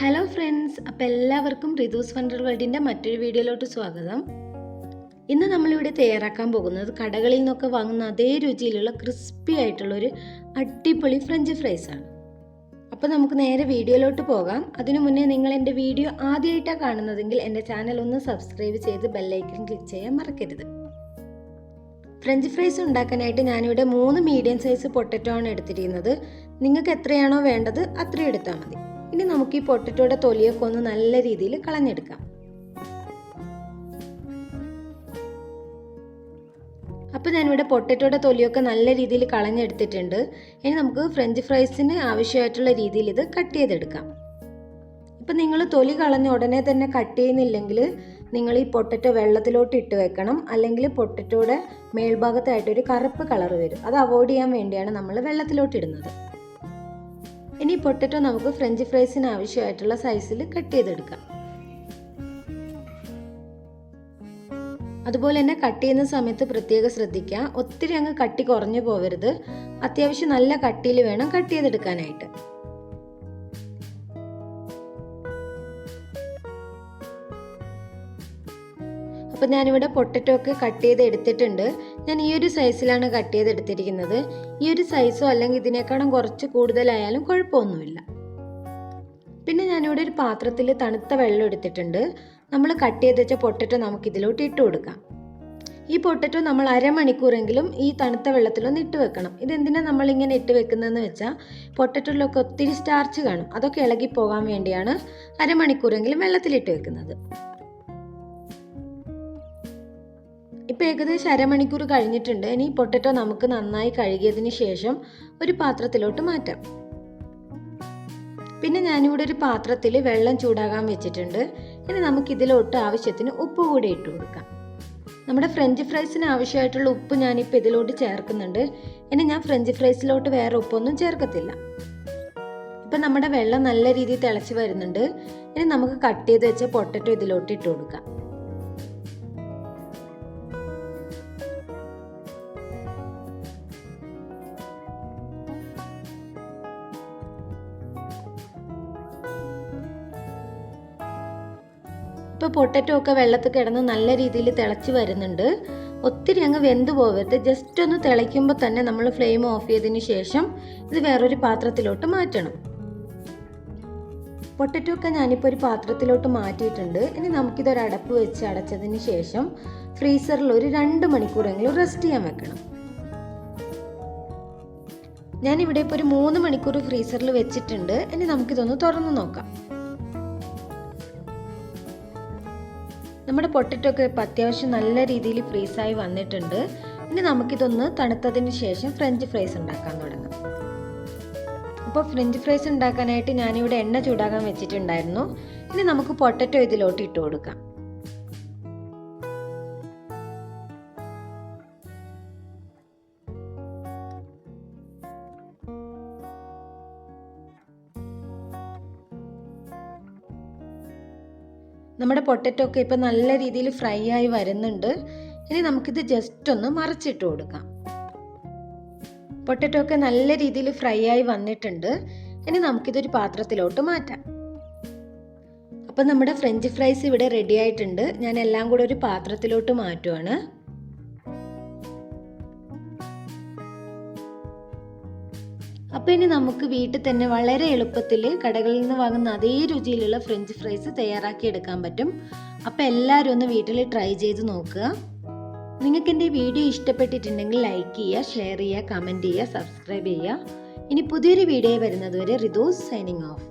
Hello friends, അപ്പോൾ എല്ലാവർക്കും റിതൂസ് wonder വേൾഡിൻ്റെ മറ്റൊരു വീഡിയോയിലോട്ട് സ്വാഗതം. ഇന്ന് നമ്മളിവിടെ തയ്യാറാക്കാൻ പോകുന്നത് കടകളിൽ നിന്നൊക്കെ വാങ്ങുന്ന അതേ രുചിയിലുള്ള ക്രിസ്പി ആയിട്ടുള്ളൊരു അടിപൊളി ഫ്രഞ്ച് ഫ്രൈസ് ആണ്. അപ്പോൾ നമുക്ക് നേരെ വീഡിയോയിലോട്ട് പോകാം. അതിനു മുന്നേ നിങ്ങൾ എൻ്റെ വീഡിയോ ആദ്യമായിട്ടാണ് കാണുന്നതെങ്കിൽ എൻ്റെ ചാനൽ ഒന്ന് സബ്സ്ക്രൈബ് ചെയ്ത് ബെല്ലൈക്കൺ ക്ലിക്ക് ചെയ്യാൻ മറക്കരുത്. ഫ്രഞ്ച് ഫ്രൈസ് ഉണ്ടാക്കാനായിട്ട് ഞാനിവിടെ 3 മീഡിയം സൈസ് പൊട്ടറ്റോ ആണ് എടുത്തിരിക്കുന്നത്. നിങ്ങൾക്ക് എത്രയാണോ വേണ്ടത് അത്രയും എടുത്താൽ മതി. ഇനി നമുക്ക് ഈ പൊട്ടറ്റോയുടെ തൊലിയൊക്കെ ഒന്ന് നല്ല രീതിയിൽ കളഞ്ഞെടുക്കാം. അപ്പോൾ ഞാനിവിടെ പൊട്ടറ്റോയുടെ തൊലിയൊക്കെ നല്ല രീതിയിൽ കളഞ്ഞെടുത്തിട്ടുണ്ട്. ഇനി നമുക്ക് ഫ്രഞ്ച് ഫ്രൈസിന് ആവശ്യമായിട്ടുള്ള രീതിയിൽ ഇത് കട്ട് ചെയ്തെടുക്കാം. ഇപ്പം നിങ്ങൾ തൊലി കളഞ്ഞ ഉടനെ തന്നെ കട്ട് ചെയ്യുന്നില്ലെങ്കിൽ നിങ്ങൾ ഈ പൊട്ടറ്റോ വെള്ളത്തിലോട്ട് ഇട്ട് വെക്കണം. അല്ലെങ്കിൽ പൊട്ടറ്റോയുടെ മേൽഭാഗത്തായിട്ടൊരു കറുപ്പ് കളർ വരും. അത് അവോയ്ഡ് ചെയ്യാൻ വേണ്ടിയാണ് നമ്മൾ വെള്ളത്തിലോട്ട് ഇടുന്നത്. ഇനി പൊട്ടറ്റോ നമുക്ക് ഫ്രഞ്ച് ഫ്രൈസിന് ആവശ്യമായിട്ടുള്ള സൈസിൽ കട്ട് ചെയ്തെടുക്കാം. അതുപോലെ തന്നെ കട്ട് ചെയ്യുന്ന സമയത്ത് പ്രത്യേകം ശ്രദ്ധിക്കുക, ഒത്തിരി അങ്ങ് കട്ടി കുറഞ്ഞു പോകരുത്. അത്യാവശ്യം നല്ല കട്ടിയിൽ വേണം കട്ട് ചെയ്തെടുക്കാനായിട്ട്. അപ്പോൾ ഞാനിവിടെ പൊട്ടറ്റോ ഒക്കെ കട്ട് ചെയ്ത് എടുത്തിട്ടുണ്ട്. ഞാൻ ഈ ഒരു സൈസിലാണ് കട്ട് ചെയ്തെടുത്തിരിക്കുന്നത്. ഈ ഒരു സൈസോ അല്ലെങ്കിൽ ഇതിനേക്കാളും കുറച്ച് കൂടുതലായാലും കുഴപ്പമൊന്നുമില്ല. പിന്നെ ഞാനിവിടെ ഒരു പാത്രത്തിൽ തണുത്ത വെള്ളം എടുത്തിട്ടുണ്ട്. നമ്മൾ കട്ട് ചെയ്ത് വെച്ച പൊട്ടറ്റോ നമുക്ക് ഇതിലോട്ട് ഇട്ട് കൊടുക്കാം. ഈ പൊട്ടറ്റോ നമ്മൾ അരമണിക്കൂറെങ്കിലും ഈ തണുത്ത വെള്ളത്തിലൊന്ന് ഇട്ട് വെക്കണം. ഇതെന്തിനാണ് നമ്മളിങ്ങനെ ഇട്ട് വെക്കുന്നതെന്ന് വെച്ചാൽ പൊട്ടറ്റോയിലൊക്കെ ഒത്തിരി സ്റ്റാർച്ച് കാണും. അതൊക്കെ ഇളകി പോകാൻ വേണ്ടിയാണ് അരമണിക്കൂറെങ്കിലും വെള്ളത്തിലിട്ട് വെക്കുന്നത്. ഇപ്പോൾ ഏകദേശം അരമണിക്കൂർ കഴിഞ്ഞിട്ടുണ്ട്. ഇനി പൊട്ടറ്റോ നമുക്ക് നന്നായി കഴുകിയതിന് ശേഷം ഒരു പാത്രത്തിലോട്ട് മാറ്റാം. പിന്നെ ഞാനിവിടെ ഒരു പാത്രത്തിൽ വെള്ളം ചൂടാകാൻ വെച്ചിട്ടുണ്ട്. ഇനി നമുക്കിതിലോട്ട് ആവശ്യത്തിന് ഉപ്പ് കൂടി ഇട്ട് കൊടുക്കാം. നമ്മുടെ ഫ്രഞ്ച് ഫ്രൈസിന് ആവശ്യമായിട്ടുള്ള ഉപ്പ് ഞാനിപ്പോൾ ഇതിലോട്ട് ചേർക്കുന്നുണ്ട്. ഇനി ഞാൻ ഫ്രഞ്ച് ഫ്രൈസിലോട്ട് വേറെ ഉപ്പൊന്നും ചേർക്കത്തില്ല. ഇപ്പം നമ്മുടെ വെള്ളം നല്ല രീതിയിൽ തിളച്ച് വരുന്നുണ്ട്. ഇനി നമുക്ക് കട്ട് ചെയ്ത് വെച്ച പൊട്ടറ്റോ ഇതിലോട്ട് ഇട്ട് കൊടുക്കാം. ഇപ്പോൾ പൊട്ടറ്റോ ഒക്കെ വെള്ളത്തിൽ കിടന്ന് നല്ല രീതിയിൽ തിളച്ച് വരുന്നുണ്ട്. ഒത്തിരി അങ്ങ് വെന്ത് പോകരുത്. ജസ്റ്റ് ഒന്ന് തിളയ്ക്കുമ്പോൾ തന്നെ നമ്മൾ ഫ്ലെയിം ഓഫ് ചെയ്തതിന് ശേഷം ഇത് വേറൊരു പാത്രത്തിലോട്ട് മാറ്റണം. പൊട്ടറ്റോ ഒക്കെ ഞാനിപ്പോൾ ഒരു പാത്രത്തിലോട്ട് മാറ്റിയിട്ടുണ്ട്. ഇനി നമുക്കിതൊരു അടപ്പ് വെച്ച് അടച്ചതിന് ശേഷം ഫ്രീസറിൽ ഒരു 2 മണിക്കൂറെങ്കിലും റെസ്റ്റ് ചെയ്യാൻ വെക്കണം. ഞാനിവിടെ ഇപ്പോൾ ഒരു 3 മണിക്കൂർ ഫ്രീസറിൽ വെച്ചിട്ടുണ്ട്. ഇനി നമുക്കിതൊന്ന് തുറന്ന് നോക്കാം. നമ്മുടെ പൊട്ടറ്റോ ഒക്കെ ഇപ്പോൾ അത്യാവശ്യം നല്ല രീതിയിൽ ഫ്രീസായി വന്നിട്ടുണ്ട്. ഇനി നമുക്കിതൊന്ന് തണുത്തതിന് ശേഷം ഫ്രഞ്ച് ഫ്രൈസ് ഉണ്ടാക്കാൻ തുടങ്ങാം. അപ്പോൾ ഫ്രഞ്ച് ഫ്രൈസ് ഉണ്ടാക്കാനായിട്ട് ഞാനിവിടെ എണ്ണ ചൂടാകാൻ വെച്ചിട്ടുണ്ടായിരുന്നു. ഇനി നമുക്ക് പൊട്ടറ്റോ ഇതിലോട്ട് ഇട്ട് കൊടുക്കാം. നമ്മുടെ പൊട്ടറ്റോ ഒക്കെ ഇപ്പോൾ നല്ല രീതിയിൽ ഫ്രൈ ആയി വരുന്നുണ്ട്. ഇനി നമുക്കിത് ജസ്റ്റ് ഒന്ന് മറിച്ചിട്ട് കൊടുക്കാം. പൊട്ടറ്റോ ഒക്കെ നല്ല രീതിയിൽ ഫ്രൈ ആയി വന്നിട്ടുണ്ട്. ഇനി നമുക്കിതൊരു പാത്രത്തിലോട്ട് മാറ്റാം. അപ്പോൾ നമ്മുടെ ഫ്രഞ്ച് ഫ്രൈസ് ഇവിടെ റെഡി ആയിട്ടുണ്ട്. ഞാൻ എല്ലാം കൂടെ ഒരു പാത്രത്തിലോട്ട് മാറ്റുവാണ്. അപ്പോൾ ഇനി നമുക്ക് വീട്ടിൽ തന്നെ വളരെ എളുപ്പത്തിൽ കടകളിൽ നിന്ന് വാങ്ങുന്ന അതേ രുചിയിലുള്ള ഫ്രഞ്ച് ഫ്രൈസ് തയ്യാറാക്കി എടുക്കാൻ പറ്റും. അപ്പോൾ എല്ലാവരും ഒന്ന് വീട്ടിൽ ട്രൈ ചെയ്ത് നോക്കുക. നിങ്ങൾക്ക് എൻ്റെ വീഡിയോ ഇഷ്ടപ്പെട്ടിട്ടുണ്ടെങ്കിൽ ലൈക്ക് ചെയ്യുക, ഷെയർ ചെയ്യുക, കമൻറ്റ് ചെയ്യുക, സബ്സ്ക്രൈബ് ചെയ്യുക. ഇനി പുതിയൊരു വീഡിയോ വരുന്നത് വരെ റിതൂസ് സൈനിങ് ഓഫ്.